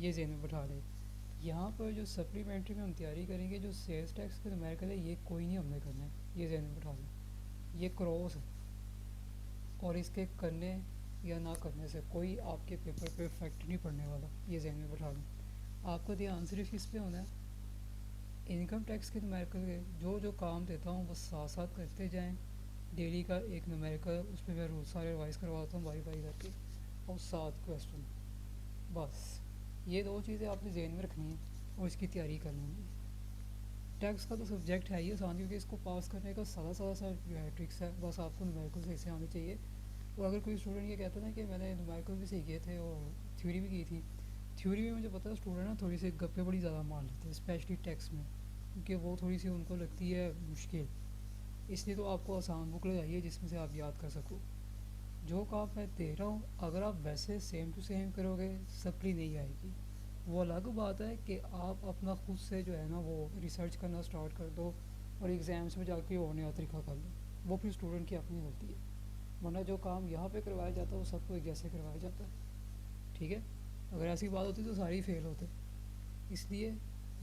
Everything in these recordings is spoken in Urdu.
یہ ذہن میں بٹھا لیں. یہاں پر جو سپلیمنٹری میں ہم تیاری کریں گے جو سیلس ٹیکس کے نمیریکل ہے یہ کوئی نہیں ہم نے کرنا ہے. یہ ذہن میں بٹھا لیں. یہ کراس ہے اور اس کے کرنے یا نہ کرنے سے کوئی آپ کے پیپر پہ افیکٹ نہیں پڑنے والا. یہ ذہن میں بٹھا لیں. آپ کا دھیان صرف اس پہ ہونا ہے انکم ٹیکس کے نمیریکل کے جو کام دیتا ہوں وہ ساتھ ساتھ کرتے جائیں. ڈیلی کا ایک نمیریکل اس پہ میں رول سارے ریوائز کرواتا ہوں باری باری کر کے اور 7 کویسچن. بس یہ 2 چیزیں آپ نے ذہن میں رکھنی ہیں اور اس کی تیاری کرنی ہے. ٹیکس کا تو سبجیکٹ ہے ہی آسان کیونکہ اس کو پاس کرنے کا سادہ سادہ سا ٹرکس ہے. بس آپ کو نمیریکل صحیح سے آنے چاہیے. اور اگر کوئی اسٹوڈنٹ یہ کہتا ہے نا کہ میں نے نمیریکل بھی صحیح کیے تھے اور تھیوری بھی کی تھی, تھیوری میں مجھے پتا ہے اسٹوڈنٹ نا تھوڑی سی گپے بڑی زیادہ مار لیتے ہیں اسپیشلی ٹیکس میں کیونکہ وہ تھوڑی سی ان کو لگتی ہے مشکل. اس لیے تو آپ کو آسان بک لگائیے جس میں سے آپ یاد کر سکو. جو کام میں دے رہا ہوں اگر آپ ویسے سیم ٹو سیم کرو گے سپلی نہیں آئے گی. وہ الگ بات ہے کہ آپ اپنا خود سے جو ہے نا وہ ریسرچ کرنا اسٹارٹ کر دو اور ایگزامس میں جا کے اور نیا طریقہ کر لو. وہ پھر اسٹوڈنٹ کی اپنی غلطی ہے. ورنہ جو کام یہاں پہ کروایا جاتا ہے وہ سب کو ایک جیسے کروایا جاتا ہے. ٹھیک ہے, اگر ایسی بات ہوتی تو سارے ہی فیل ہوتے. اس لیے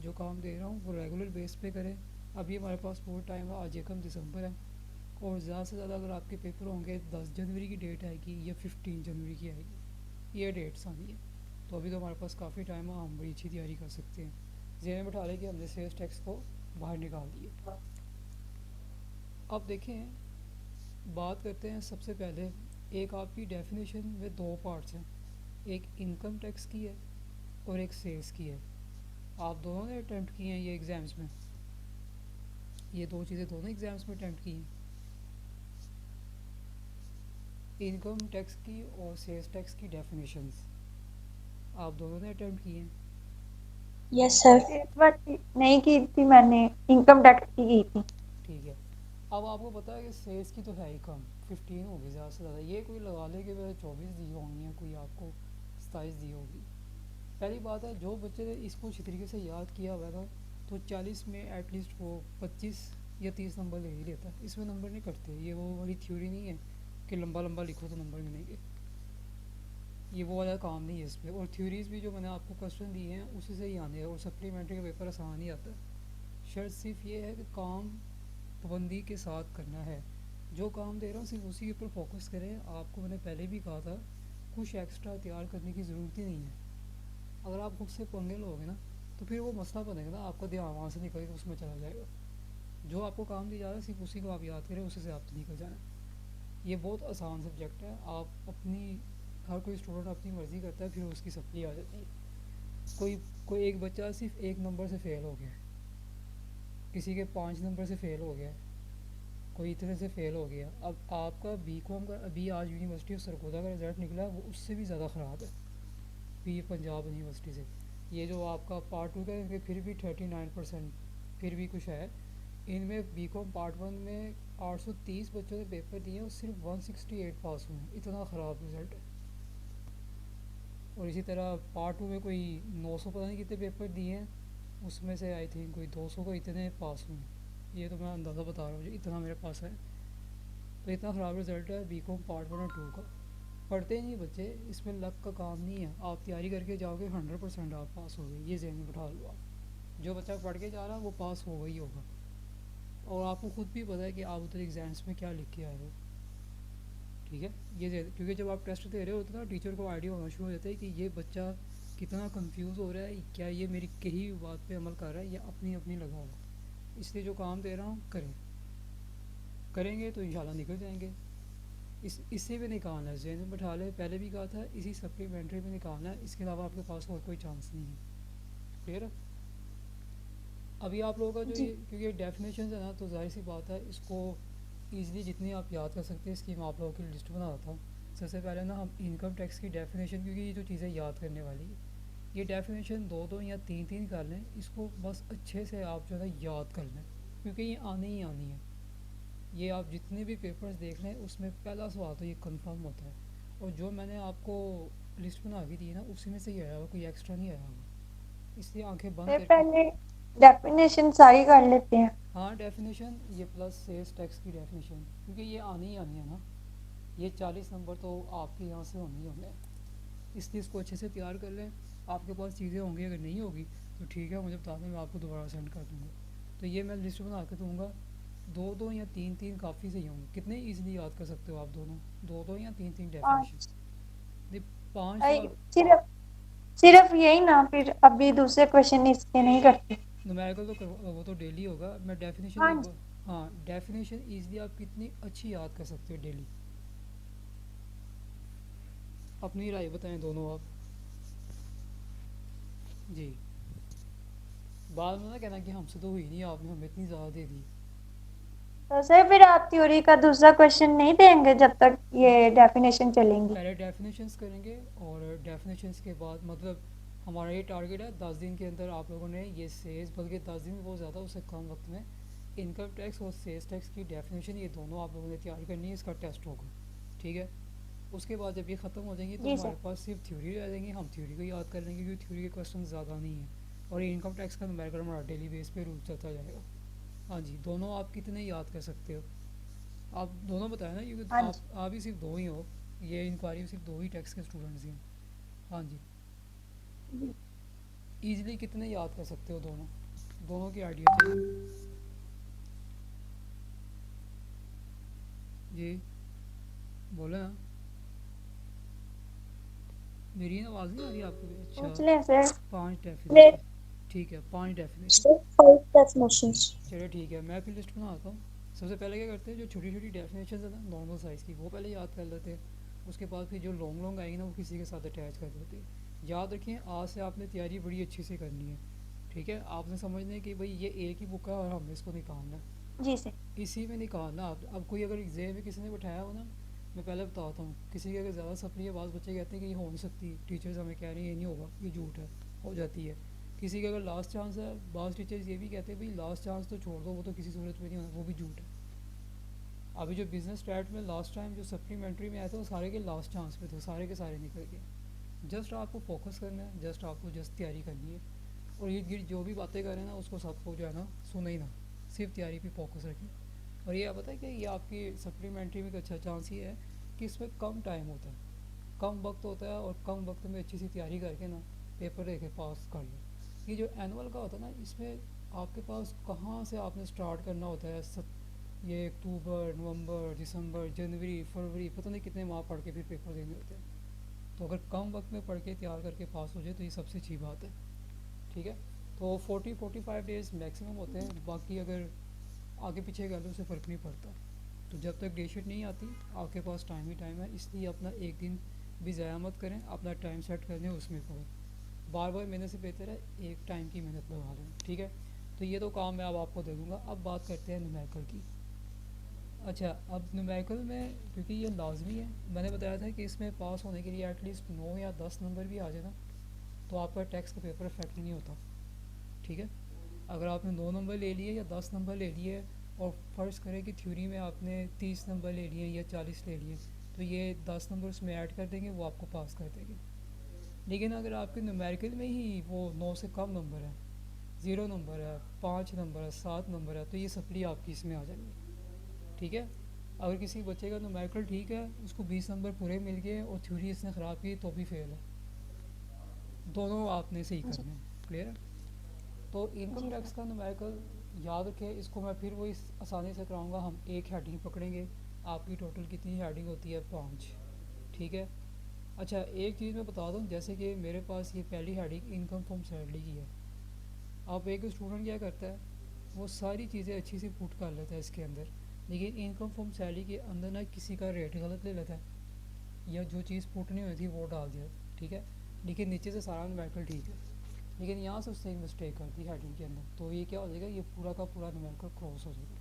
جو کام دے رہا ہوں وہ ریگولر بیس پہ کریں. ابھی ہمارے پاس بہت ٹائم ہے, آج 1 دسمبر ہے اور زیادہ سے زیادہ اگر آپ کے پیپر ہوں گے 10 جنوری کی ڈیٹ آئے گی یا 15 جنوری کی آئے گی, یہ ڈیٹس آنی ہے. تو ابھی تو ہمارے پاس کافی ٹائم ہے, ہم بڑی اچھی تیاری کر سکتے ہیں. ذہن میں بٹھا لیں کہ ہم نے سیلس ٹیکس کو باہر نکال دیے. اب دیکھیں بات کرتے ہیں سب سے پہلے ایک آپ کی ڈیفینیشن میں 2 پارٹس ہیں, ایک انکم ٹیکس کی ہے اور ایک سیلس کی ہے. آپ دونوں نے اٹیمپٹ کیے ہیں یہ ایگزامس میں, یہ 2 چیزیں دونوں ایگزامس میں اٹیمپٹ کی ہیں, انکم ٹیکس کی اور سیلس ٹیکس کی ڈیفینیشنز آپ دونوں نے اٹیمپٹ کیے ہیں. یس سر. اس بار نہیں کی تھی میں نے, انکم ٹیکس کی تھی. ٹھیک ہے, اب آپ کو پتہ ہے کہ سیلس کی تو ہے ہی کم 15 ہوگی زیادہ سے زیادہ. یہ کوئی لگا لے کہ میں 24 دی ہوں گی یا کوئی آپ کو 27 دی ہوگی. پہلی بات ہے جو بچے نے اس کو اچھی طریقے سے یاد کیا ہوا تھا تو 40 میں ایٹ لیسٹ وہ 25 یا 30 نمبر لے ہی لیتا. اس میں نمبر نہیں کٹتے. یہ وہ والی تھیوری نہیں ہے کہ لمبا لمبا لکھو تو نمبر ملیں گے. یہ وہ والا کام نہیں ہے اس پہ. اور تھیوریز بھی جو میں نے آپ کو کویسچن دیے ہیں اسی سے ہی آنے ہیں اور سپلیمنٹری کا پیپر آسان ہی آتا ہے. شرط صرف یہ ہے کہ کام پابندی کے ساتھ کرنا ہے. جو کام دے رہا ہوں صرف اسی کے اوپر فوکس کریں. آپ کو میں نے پہلے بھی کہا تھا کچھ ایکسٹرا تیار کرنے کی ضرورت ہی نہیں ہے. اگر آپ خود سے پنگے لوگے نا تو پھر وہ مسئلہ بنے گا نا, آپ کا دھیان وہاں سے نکل کے اس میں چلا جائے گا. جو آپ کو کام دیا جا رہا ہے صرف اسی کو آپ یاد کریں, اسی سے آپ نکل جانا. یہ بہت آسان سبجیکٹ ہے. آپ اپنی ہر کوئی اسٹوڈنٹ اپنی مرضی کرتا ہے پھر اس کی سپلی آ جاتی ہے. کوئی ایک بچہ صرف 1 نمبر سے فیل ہو گیا, کسی کے 5 نمبر سے فیل ہو گیا, کوئی اتنے سے فیل ہو گیا. اب آپ کا بی کام کا ابھی آج یونیورسٹی آف سرگودا کا رزلٹ نکلا وہ اس سے بھی زیادہ خراب ہے پی پنجاب یونیورسٹی سے. یہ جو آپ کا پارٹ 2 کا ہے پھر بھی 39% پھر بھی کچھ ہے. ان میں بی کام پارٹ 1 میں 830 بچوں نے پیپر دیے اور صرف 168 پاس ہوئے ہیں. اتنا خراب رزلٹ ہے. اور اسی طرح پارٹ 2 میں کوئی 900 پتہ نہیں کتنے پیپر دیے ہیں, اس میں سے آئی تھنک کوئی 200 کو اتنے پاس ہوئے ہیں. یہ تو میں اندازہ بتا رہا ہوں جو اتنا میرے پاس ہے. تو اتنا خراب رزلٹ ہے بی کام پارٹ 1 اور 2 کا. پڑھتے نہیں بچے, اس میں لک کا کام نہیں ہے. آپ تیاری کر کے جاؤ گے 100% آپ پاس ہو گئے. یہ ذہن میں بٹھا لو. آپ جو بچہ پڑھ کے جا رہا ہے وہ پاس ہوگا ہی ہوگا. اور آپ کو خود بھی پتہ ہے کہ آپ ادھر ایگزامس میں کیا لکھ کے آئے ہو. ٹھیک ہے, کیونکہ جب آپ ٹیسٹ دے رہے ہوتے ہیں نا ٹیچر کو آئیڈیا ہونا شروع ہو جاتا ہے کہ یہ بچہ کتنا کنفیوز ہو رہا ہے, کیا یہ میری کہی ہوئی بات پہ عمل کر رہا ہے یا اپنی لگا ہوا ہے. اس لیے جو کام دے رہا ہوں کریں گے تو انشاءاللہ نکل جائیں گے. اس سے بھی نکالنا ہے, ذہن میں بٹھا لیں. پہلے بھی کہا تھا اسی سپلیمنٹری میں نکالنا ہے, اس کے علاوہ آپ کے پاس اور کوئی چانس نہیں ہے. کلیئر ہے. ابھی آپ لوگوں کا جو جی یہ کیونکہ ڈیفینیشنز ہے نا تو ظاہر سی بات ہے اس کو ایزلی جتنی آپ یاد کر سکتے ہیں اس کی میں آپ لوگوں کی لسٹ بنا رہا تھا. سب سے پہلے نا ہم انکم ٹیکس کی ڈیفینیشن, کیونکہ یہ جو چیزیں یاد کرنے والی ہے یہ ڈیفینیشن 2 یا 3 کر لیں. اس کو بس اچھے سے آپ جو ہے نا یاد کر لیں کیونکہ یہ آنی ہی آنی ہے. یہ آپ جتنے بھی پیپرز دیکھ لیں اس میں پہلا سوال تو یہ کنفرم ہوتا ہے. اور جو میں نے آپ کو لسٹ بنا کے دی نا اسی میں سے ہی آیا ہوا, کوئی ایکسٹرا نہیں آیا ہوا. اس لیے آنکھیں بند سر کر کے پہلے ڈیفینیشن ساری کر لیتے ہیں. ہاں ڈیفینیشن یہ پلس سیلس ٹیکس کی ڈیفینیشن کیونکہ یہ آنی ہی آنی ہے نا. یہ 40 نمبر تو آپ کے یہاں سے ہونے ہی ہونے ہیں. اس لیے اس کو اچھے سے تیار کر لیں. آپ کے پاس چیزیں ہوں گی, اگر نہیں ہوگی تو ٹھیک ہے مجھے بتا دیں, میں آپ کو دوبارہ سینڈ کر دوں گا. تو یہ میں لسٹ بنا کے دوں گا. دو دو یا تین تین کافی صحیح ہوں گے. کتنے ایزیلی یاد کر سکتے ہو آپ دونوں؟ دو دو یا تین تین ڈیفینیشن؟ 5. نہیں 5 تو صرف یہی نا, پھر ابھی دوسرے کویشچن اس کے نہیں کرتے. نومیریکل تو وہ تو ڈیلی ہوگا. میں ڈیفینیشن ہاں ایک جی. بار, ہاں ڈیفینیشن ایزلی آپ کتنی اچھی یاد کر سکتے ہو ڈیلی؟ اپنی رائے بتائیں دونوں آپ. جی بعد میں نہ کہنا کہ ہم سے تو ہوئی نہیں, آپ نے ہمیں اتنی زیادہ دے دی. تو سر پھر آپ تھیوری کا دوسرا کویشچن نہیں دیں گے جب تک یہ ڈیفینیشن چلیں گی؟ پہلے ڈیفینیشنس کریں گے, اور ڈیفینیشنس کے بعد مطلب ہمارا یہ ٹارگیٹ ہے 10 دن کے اندر آپ لوگوں نے یہ سیز, بلکہ 10 دن بہت زیادہ, اس سے کم وقت میں انکم ٹیکس اور سیز ٹیکس کی ڈیفینیشن یہ دونوں آپ لوگوں نے تیار کرنی ہے. اس کا ٹیسٹ ہوگا, ٹھیک ہے. اس کے بعد جب یہ ختم ہو جائیں گی تو جی سر. ہمارے پاس صرف تھیوری رہ جائیں گی. ہم تھیوری کو یاد کر لیں گے کیونکہ تھیوری کے کویشچن زیادہ نہیں ہیں, اور یہ انکم ٹیکس کا نمیریکل ہمارا ڈیلی بیس پہ رول چلتا جائے گا. ہاں جی, دونوں آپ کتنے یاد کر سکتے ہو؟ آپ دونوں بتائیں نا, کیونکہ ہاں جی. آپ ہی صرف دو ہی ہو, یہ انکوائری میں صرف 2 ہی ٹیکس کے اسٹوڈنٹس ہیں. ہاں جی, ایزلی کتنے یاد کر سکتے ہو دونوں؟ دونوں کی آئیڈیا چاہیے. جی بولیں نا, میری آواز نہیں آ رہی آپ کو بھی؟ اچھا پوچھ لیں سر. 5 ڈیفینیشن, ٹھیک ہے 5 ڈیفینیشن. چلو ٹھیک ہے, میں پھر لسٹ بناتا ہوں. سب سے پہلے کیا کرتے ہیں, جو چھوٹی چھوٹی ڈیفینیشنز ہیں نا نارمل سائز کی, وہ پہلے یاد کر لیتے ہیں. اس کے بعد پھر جو لانگ لانگ آئیں گی نا وہ کسی کے ساتھ اٹیچ کر دیتے ہیں. یاد رکھیں آج سے آپ نے تیاری بڑی اچھی سے کرنی ہے, ٹھیک ہے. آپ نے سمجھنا ہے کہ بھائی یہ ایک ہی بک ہے اور ہم نے اس کو نکالنا ہے, جی سر. اسی میں نکالنا. آپ اب کوئی اگر ایگزام میں کسی نے بٹھایا ہو نا, میں پہلے بتاتا ہوں, کسی کی اگر زیادہ سپلی ہے, بعض بچے کہتے ہیں کہ یہ ہو نہیں سکتی, ٹیچرز ہمیں کہہ رہے ہیں یہ نہیں ہوگا, یہ جھوٹ ہے, ہو جاتی ہے. کسی کا اگر لاسٹ چانس ہے, بعض ٹیچرز یہ بھی کہتے ہیں بھائی لاسٹ چانس تو چھوڑ دو, وہ تو کسی صورت میں نہیں ہونا, وہ بھی جھوٹ ہے. ابھی جو بزنس اسٹارٹ میں لاسٹ ٹائم جو سپلیمنٹری میں آئے تھے وہ سارے کے لاسٹ چانس پہ تھے, سارے کے سارے نکل گئے. جسٹ آپ کو فوکس کرنا ہے, جسٹ آپ کو تیاری کرنی ہے, اور یہ جو بھی باتیں کر رہے ہیں نا اس کو سب کو جو ہے نا سنیں ہی نا, صرف تیاری پہ فوکس رکھیں. اور یہ پتہ ہے کہ یہ آپ کی سپلیمنٹری میں ایک اچھا چانس یہ ہے کہ اس میں کم ٹائم ہوتا ہے, کم وقت ہوتا ہے, اور کم وقت میں اچھی سی تیاری کر کے نا پیپر دے کے پاس کر لو. یہ جو اینول کا ہوتا ہے نا, اس میں آپ کے پاس کہاں سے آپ نے سٹارٹ کرنا ہوتا ہے, یہ اکتوبر, نومبر, دسمبر, جنوری, فروری, پتہ نہیں کتنے ماہ پڑھ کے پھر پیپر دینے ہوتے ہیں. تو اگر کم وقت میں پڑھ کے تیار کر کے پاس ہو جائے تو یہ سب سے اچھی بات ہے, ٹھیک ہے. تو 45 ڈیز میکسیمم ہوتے ہیں, باقی اگر آگے پیچھے کر لو اسے فرق نہیں پڑتا. تو جب تک ڈیٹ شیٹ نہیں آتی آپ کے پاس ٹائم ہی ٹائم ہے, اس لیے اپنا ایک دن بھی ضائع مت کریں, اپنا ٹائم سیٹ کر لیں, اس میں پڑھیں. بار بار محنت سے بہتر ہے ایک ٹائم کی محنت لگا لیں, ٹھیک ہے. تو یہ تو کام میں اب آپ کو دے دوں گا. اب بات کرتے ہیں نومیریکل کی. اچھا, اب نومیریکل میں کیونکہ یہ لازمی ہے, میں نے بتایا تھا کہ اس میں پاس ہونے کے لیے ایٹ لیسٹ 9 یا 10 نمبر بھی آ جائے نا تو آپ کا ٹیکس کا پیپر افیکٹ نہیں ہوتا, ٹھیک ہے. اگر آپ نے 9 نمبر لے لیے یا 10 نمبر لے لیے, اور فرض کریں کہ تھیوری میں آپ نے 30 نمبر لے لیے یا 40 لے لیے, تو یہ 10 نمبر اس میں ایڈ کر دیں گے, وہ آپ کو پاس کر دیں گے. لیکن اگر آپ کے نومیریکل میں ہی وہ 9 سے کم نمبر ہے, 0 نمبر ہے, 5 نمبر ہے, 7 نمبر ہے, تو یہ سپلی آپ کی اس میں آ جائیں گی, ٹھیک ہے. اگر کسی بچے کا نومیریکل ٹھیک ہے, اس کو 20 نمبر پورے مل گئے اور تھیوری اس نے خراب کی تو بھی فیل ہے, دونوں آپ نے صحیح جی. کرنے ہیں, کلیئر ہے. تو انکم جی سر. ٹیکس کا نومیریکل یاد رکھیں, اس کو میں پھر وہی آسانی سے کراؤں گا. ہم ایک ہیڈنگ پکڑیں گے, آپ کی ٹوٹل کتنی ہیڈنگ ہوتی ہے؟ 5, ٹھیک ہے. اچھا ایک چیز میں بتا دوں, جیسے کہ میرے پاس یہ پہلی ہیڈنگ انکم فرام سیلری کی ہے. اب ایک اسٹوڈنٹ کیا کرتا ہے, وہ ساری چیزیں اچھی سی پٹ کر لیتا ہے اس کے اندر, لیکن انکم فرام سیلری کے اندر نہ کسی کا ریٹ غلط لے لیتا ہے, یا جو چیز پٹ نہیں ہوئی تھی وہ ڈال دیا, ٹھیک ہے. لیکن نیچے سے سارا نومیریکل ٹھیک ہے, لیکن یہاں سے اس نے ایک مسٹیک کر دی ہیڈنگ کے اندر, تو یہ کیا ہو جائے گا, یہ پورا کا پورا نومیریکل کراس ہو جائے گا.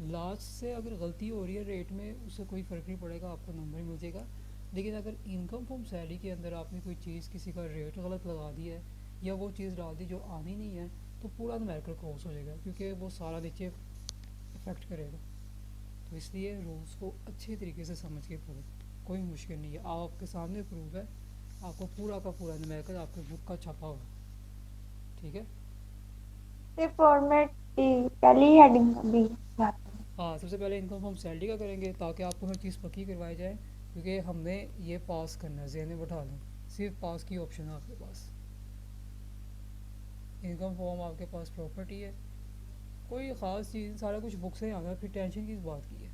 لاسٹ سے اگر غلطی ہو رہی ہے ریٹ میں, اس سے کوئی فرق نہیں پڑے گا, آپ کو نمبر ہی مل جائے گا. لیکن اگر انکم فرام سیلری کے اندر آپ نے کوئی چیز کسی کا ریٹ غلط لگا دی ہے, یا وہ چیز ڈال دی جو آنی نہیں ہے, تو پورا نومیریکل کراس ہو جائے گا, کیونکہ وہ سارا نیچے افیکٹ کرے گا. تو اس لیے رولس کو اچھے طریقے سے سمجھ کے پڑھیں, کوئی مشکل نہیں ہے. آپ کے سامنے پروف ہے, آپ کو پورا کا پورا نومیریکل آپ کے بک کا چھپا ہوا, ٹھیک ہے. فارمیٹ کی پہلی ہیڈنگ بھی. ہاں سب سے پہلے انکم فرام سیلری کا کریں گے, تاکہ آپ کو ہر چیز پکی کروائی جائے. کیونکہ ہم نے یہ پاس کرنا ہے، ذہن میں بٹھا لیں، صرف پاس کی آپشن ہے آپ کے پاس. انکم فارم آپ کے پاس پراپرٹی ہے، کوئی خاص چیز، سارا کچھ بک سے آنا ہے، پھر ٹینشن کس بات کی ہے؟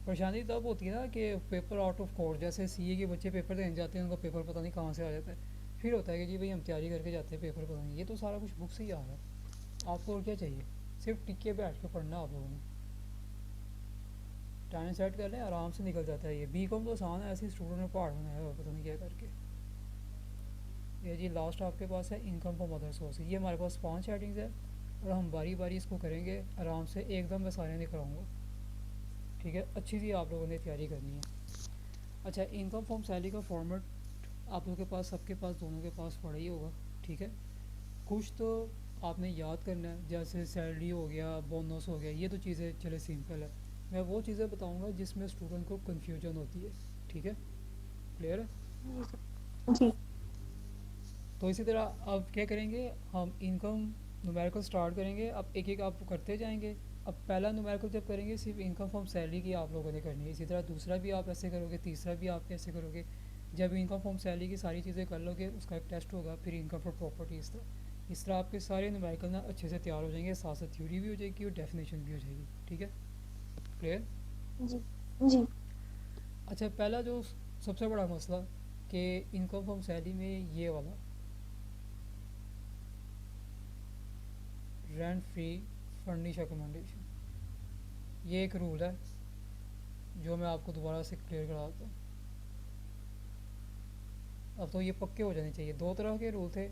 پریشانی تب ہوتی ہے نا کہ پیپر آؤٹ آف کورس، جیسے سی اے کے بچے پیپر دینے جاتے ہیں، ان کا پیپر پتہ نہیں کہاں سے آ جاتا ہے، پھر ہوتا ہے کہ جی بھائی ہم تیاری کر کے جاتے ہیں، پیپر پتہ نہیں. یہ تو سارا کچھ بک سے ہی آ رہا ہے، آپ کو اور کیا چاہیے؟ صرف ٹکے بیٹھ کے پڑھنا ہے آپ لوگوں نے. ٹائم سیٹ کر لیں، آرام سے نکل جاتا ہے. یہ بی کام تو آسان ہے، ایسے اسٹوڈنٹ نے پہاڑ بنایا ہوا پتہ نہیں کیا کر کے. یہ جی لاسٹ آپ کے پاس ہے انکم فرام ادر سورسز. یہ ہمارے پاس 5 ہیڈنگز ہے اور ہم باری باری اس کو کریں گے آرام سے، ایک دم میں سارے نہیں کراؤں گا. ٹھیک ہے، اچھی سی آپ لوگوں نے تیاری کرنی ہے. اچھا، انکم فرام سیلری کا فارمیٹ آپ لوگوں کے پاس، سب کے پاس، دونوں کے پاس پڑا ہی ہوگا. ٹھیک ہے، کچھ تو آپ نے یاد کرنا ہے، جیسے سیلری ہو گیا، بونس ہو گیا، یہ تو چیزیں چلے سمپل ہے. میں وہ چیزیں بتاؤں گا جس میں اسٹوڈنٹ کو کنفیوژن ہوتی ہے. ٹھیک ہے، کلیئر ہے؟ جی تو اسی طرح اب کیا کریں گے، ہم انکم نومیریکل سٹارٹ کریں گے. اب ایک ایک آپ کرتے جائیں گے. اب پہلا نومیریکل جب کریں گے صرف انکم فرام سیلری کی آپ لوگوں نے کرنی ہے. اسی طرح دوسرا بھی آپ ایسے کرو گے، تیسرا بھی آپ ایسے کرو گے. جب انکم فرام سیلری کی ساری چیزیں کر لو گے، اس کا ایک ٹیسٹ ہوگا، پھر انکم فرام پراپرٹی. اس طرح آپ کے سارے نومیریکل نا اچھے سے تیار ہو جائیں گے، ساتھ ساتھ تھیوری بھی ہو جائے گی اور ڈیفینیشن بھی ہو جائے گی. ٹھیک ہے، کلیئر؟ جی جی اچھا، پہلا جو سب سے بڑا مسئلہ کہ انکم فرام سیلری میں یہ والا رینٹ فری فرنش اکوموڈیشن، یہ ایک رول ہے جو میں آپ کو دوبارہ سے کلیئر کرا دیتا ہوں. اب تو یہ پکے ہو جانے چاہیے. 2 طرح کے رول تھے.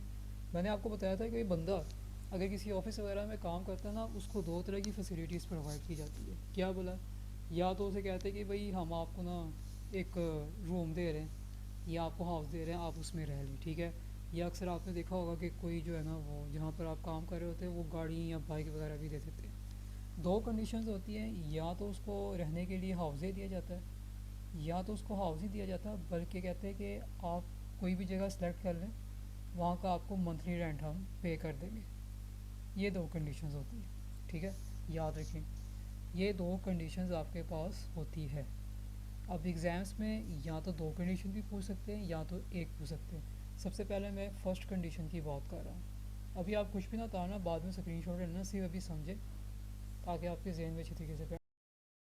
میں نے آپ کو بتایا تھا کہ کوئی بندہ اگر کسی آفس وغیرہ میں کام کرتا ہے نا، اس کو 2 طرح کی فیسیلیٹیز پرووائڈ کی جاتی ہے. کیا بولا؟ یا تو اسے کہتے ہیں کہ بھائی ہم آپ کو نا ایک روم دے رہے ہیں یا آپ کو ہاؤس دے رہے ہیں، آپ اس میں رہ لیں. ٹھیک ہے، یا اکثر آپ نے دیکھا ہوگا کہ کوئی جو ہے نا، وہ جہاں پر آپ کام کر رہے ہوتے ہیں وہ گاڑی یا بائک وغیرہ بھی دے دیتے ہیں. 2 کنڈیشنز ہوتی ہیں، یا تو اس کو رہنے کے لیے ہاؤس دے دیا جاتا ہے، یا تو اس کو ہاؤس ہی دیا جاتا ہے، بلکہ کہتے ہیں کہ آپ کوئی بھی جگہ سلیکٹ کر لیں، وہاں کا آپ کو منتھلی رینٹ ہم پے کر دیں گے. یہ 2 کنڈیشنز ہوتی ہیں. ٹھیک ہے، یاد رکھیں، یہ 2 کنڈیشنز آپ کے پاس ہوتی ہے. اب ایگزامس میں یا تو 2 کنڈیشن بھی پوچھ سکتے ہیں یا تو ایک پوچھ سکتے ہیں. سب سے پہلے میں فرسٹ کنڈیشن کی بات کر رہا ہوں. ابھی آپ کچھ بھی نہ اتارنا، بعد میں اسکرین شاٹ لینا، صرف ابھی سمجھیں تاکہ آپ کے ذہن میں اچھی طریقے سے